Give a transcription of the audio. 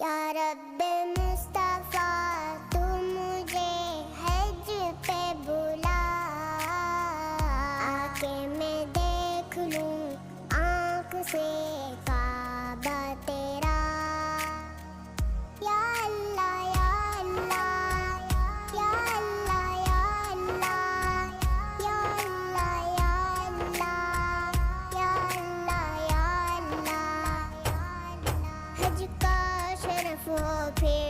या रब्बे मुस्तफ़ा तू मुझे हज पे बुला, आके मैं देख लूं आँख से काबा तेरा। या अल्लाह या अल्लाह या अल्लाह या अल्लाह या अल्लाह या अल्लाह या अल्लाह या अल्लाह या अल्लाह। हज का शरफ हो फिर